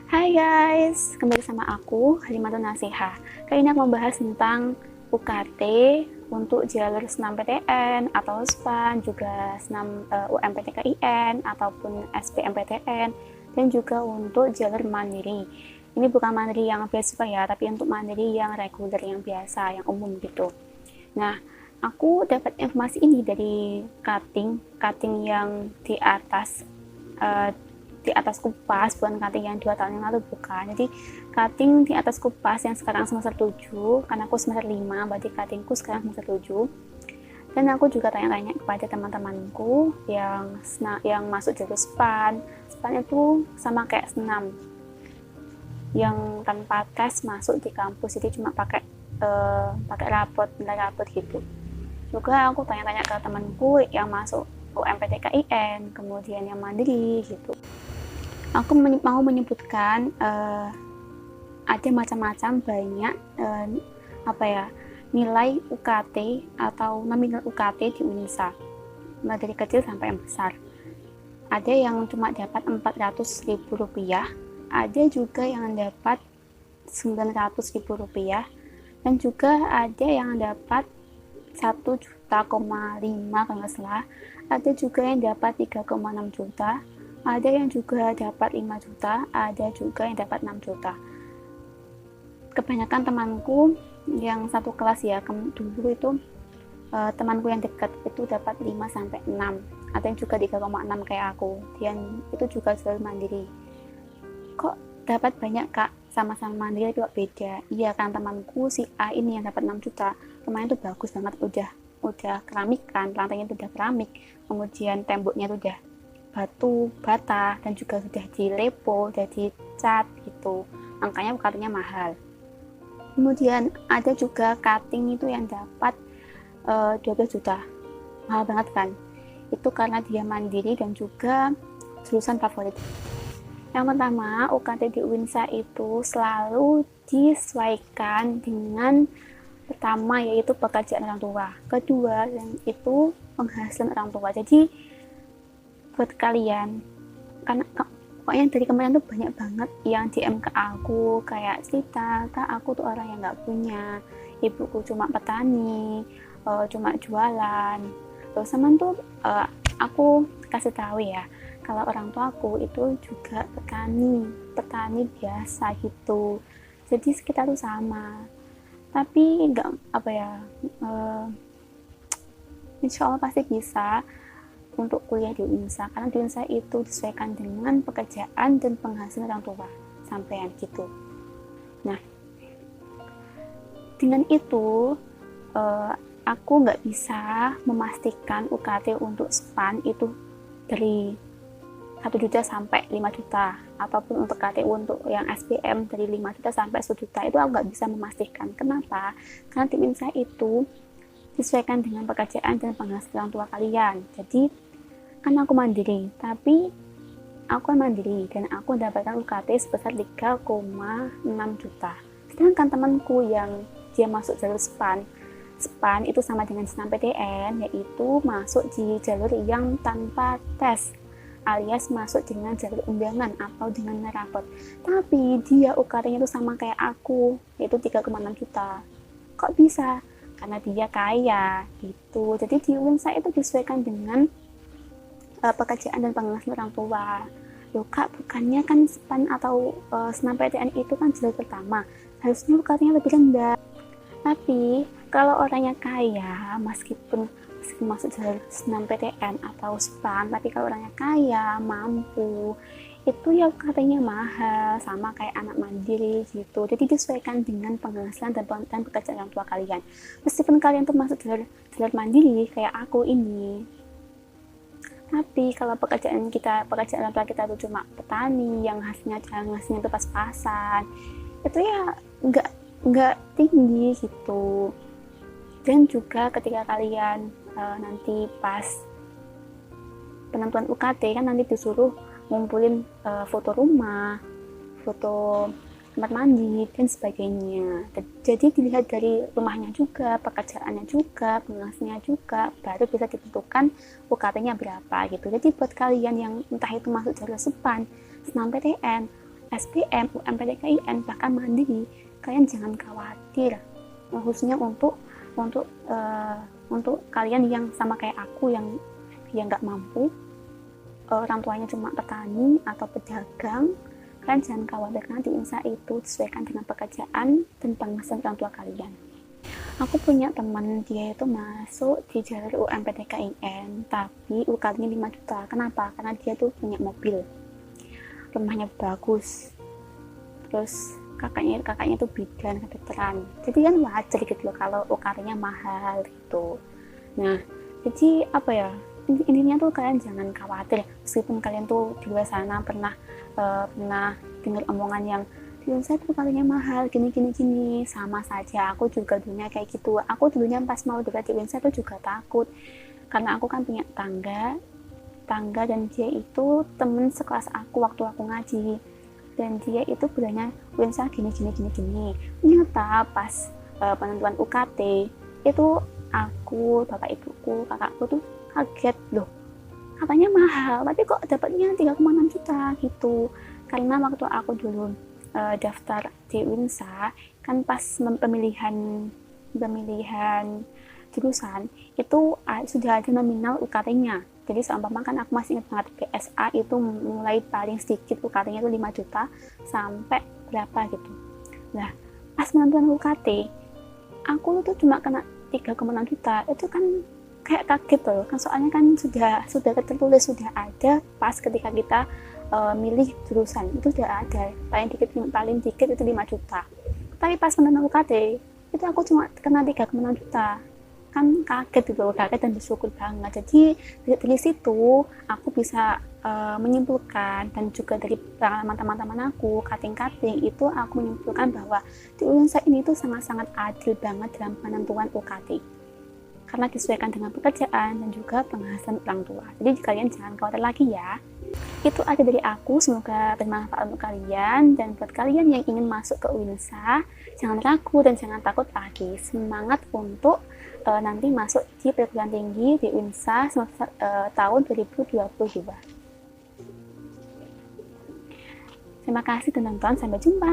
Hai guys, kembali sama aku Halimatun Nasiha. Kali ini aku membahas tentang UKT untuk jalur senam PTN atau SPAN, juga senam UMPTKIN ataupun SBMPTN, dan juga untuk jalur mandiri. Ini bukan mandiri yang beasiswa ya, tapi untuk mandiri yang reguler, yang biasa, yang umum gitu. Nah, aku dapat informasi ini dari cutting yang uh, di atas kupas, bukan cutting yang 2 tahun yang lalu, bukan. Jadi cutting di atas kupas yang sekarang semester 7, karena aku semester 5, berarti cuttingku sekarang semester 7. Dan aku juga tanya-tanya kepada teman-temanku yang masuk jalur SPAN. SPAN itu sama kayak senam, yang tanpa tes masuk di kampus, jadi cuma pakai nilai rapot gitu. Juga aku tanya-tanya ke temanku yang masuk UMPTKIN, kemudian yang mandiri gitu. Aku mau menyebutkan ada macam-macam banyak nilai UKT atau nominal UKT di UNISA, mulai dari kecil sampai yang besar. Ada yang cuma dapat Rp400.000, ada juga yang dapat Rp900.000, dan juga ada yang dapat 1,5 juta kalau nggak salah. Ada juga yang dapat 3,6 juta, ada yang juga dapat 5 juta, ada juga yang dapat 6 juta. Kebanyakan temanku yang satu kelas ya, dulu itu temanku yang dekat itu dapat 5 sampai 6. Ada yang juga 3,6 kayak aku. Dan itu juga jalur mandiri. Kok dapat banyak kak? Sama-sama mandiri tapi kok beda? Iya kan, temanku si A ini yang dapat 6 juta. Rumahnya tuh bagus banget, udah keramik kan, lantainya tuh udah keramik, kemudian temboknya tuh udah batu bata, dan juga sudah dilepo, sudah dicat gitu, angkanya katanya mahal. Kemudian ada juga cutting itu yang dapat 12 juta, mahal banget kan. Itu karena dia mandiri dan juga jurusan favorit. Yang pertama, UKT di UINSA itu selalu disesuaikan dengan pertama yaitu pekerjaan orang tua, kedua yang itu penghasilan orang tua. Jadi buat kalian, karena pokoknya dari kemarin tuh banyak banget yang DM ke aku kayak cerita, kak aku tuh orang yang nggak punya, ibuku cuma petani, cuma jualan. Terus teman tuh aku kasih tahu ya, kalau orang tua aku itu juga petani biasa gitu. Jadi kita tuh sama, tapi nggak insya Allah pasti bisa untuk kuliah di UNSA, karena di UNSA itu disesuaikan dengan pekerjaan dan penghasilan orang tua sampean gitu. Nah, dengan itu aku nggak bisa memastikan UKT untuk SPAN itu dari 1 juta sampai 5 juta, ataupun untuk KT untuk yang SBM dari 5 juta sampai 1 juta, itu aku nggak bisa memastikan. Kenapa? Karena di UNSA itu disesuaikan dengan pekerjaan dan penghasilan tua kalian. Jadi kan aku mandiri, tapi aku mandiri dan aku mendapatkan UKT sebesar 3,6 juta. Sedangkan temanku yang dia masuk jalur SPAN itu sama dengan senam PTN, yaitu masuk di jalur yang tanpa tes, alias masuk dengan jalur undangan atau dengan rapot. Tapi dia UKT-nya itu sama kayak aku, yaitu 3,6 juta. Kok bisa? Karena dia kaya gitu. Jadi di UNSA itu disesuaikan dengan pekerjaan dan penghasilan orang tua. Loh kak, bukannya kan SPAN atau senam PTN itu kan jalur pertama, harusnya UKT-nya lebih rendah. Tapi kalau orangnya kaya, meskipun masuk jalur senam PTN atau SPAN, tapi kalau orangnya kaya, mampu, itu ya katanya mahal, sama kayak anak mandiri gitu. Jadi disesuaikan dengan penghasilan dan pekerjaan orang tua kalian. Meskipun kalian tuh masuk jalur mandiri kayak aku ini, tapi kalau pekerjaan orang tua kita itu cuma petani yang hasilnya itu pas-pasan, itu ya nggak tinggi gitu. Dan juga ketika kalian nanti pas penentuan UKT kan nanti disuruh ngumpulin foto rumah, foto kamar mandi dan sebagainya. Jadi dilihat dari rumahnya juga, pekerjaannya juga, penghasilannya juga, baru bisa ditentukan UKT-nya berapa gitu. Jadi buat kalian yang entah itu masuk jalur SPAN, senam PTN, SBM, UMPTKIN, bahkan mandiri, kalian jangan khawatir. Khususnya untuk kalian yang sama kayak aku yang nggak mampu, orang tuanya cuma petani atau pedagang, kalian jangan khawatir karena di INSA itu disesuaikan dengan pekerjaan dan penghasilan orang tua kalian. Aku punya teman, dia itu masuk di jalur UMPTKIN tapi UKT-nya 5 juta. Kenapa? Karena dia tuh punya mobil, rumahnya bagus, terus kakaknya tuh bidan, kedokteran, jadi kan wajar gitu loh kalau UKT-nya mahal gitu. Nah, jadi apa ya, intinya tuh kalian jangan khawatir, meskipun kalian tuh di luar sana pernah dengar omongan yang di UNSA tuh UKT-nya mahal, gini, sama saja. Aku juga dulunya kayak gitu. Aku dulunya pas mau daftar di UNSA tuh juga takut, karena aku kan punya tangga dan dia itu temen sekelas aku waktu aku ngaji, dan dia itu bilangnya UNSA gini. Ternyata pas penentuan UKT itu aku, bapak ibuku, kakakku tuh kaget loh, katanya mahal tapi kok dapatnya 3,6 juta gitu. Karena waktu aku dulu daftar di UNSA kan pas pemilihan jurusan itu sudah ada nominal UKT-nya. Jadi seumpama kan aku masih ingat banget PSA itu mulai paling sedikit UKT-nya itu 5 juta sampai berapa gitu. Nah, pas penentuan UKT aku tuh cuma kena 3,6 juta. Itu kan kayak kaget loh kan, soalnya kan sudah tertulis, sudah ada pas ketika kita milih jurusan itu sudah ada paling dikit itu 5 juta. Tapi pas penentuan UKT itu aku cuma kena 3,6 juta. Kan kaget gitu, kaget dan bersyukur banget. Jadi dari situ aku bisa menyimpulkan, dan juga dari pengalaman teman-teman aku kating-kating itu aku menyimpulkan bahwa di UNSA ini tuh sangat-sangat adil banget dalam penentuan UKT, karena disesuaikan dengan pekerjaan dan juga penghasilan orang tua. Jadi kalian jangan khawatir lagi ya. Itu aja dari aku, semoga bermanfaat untuk kalian. Dan buat kalian yang ingin masuk ke UNSA, jangan ragu dan jangan takut lagi. Semangat untuk nanti masuk di perguruan tinggi di UNSA semester tahun 2022. Terima kasih teman-teman, sampai jumpa.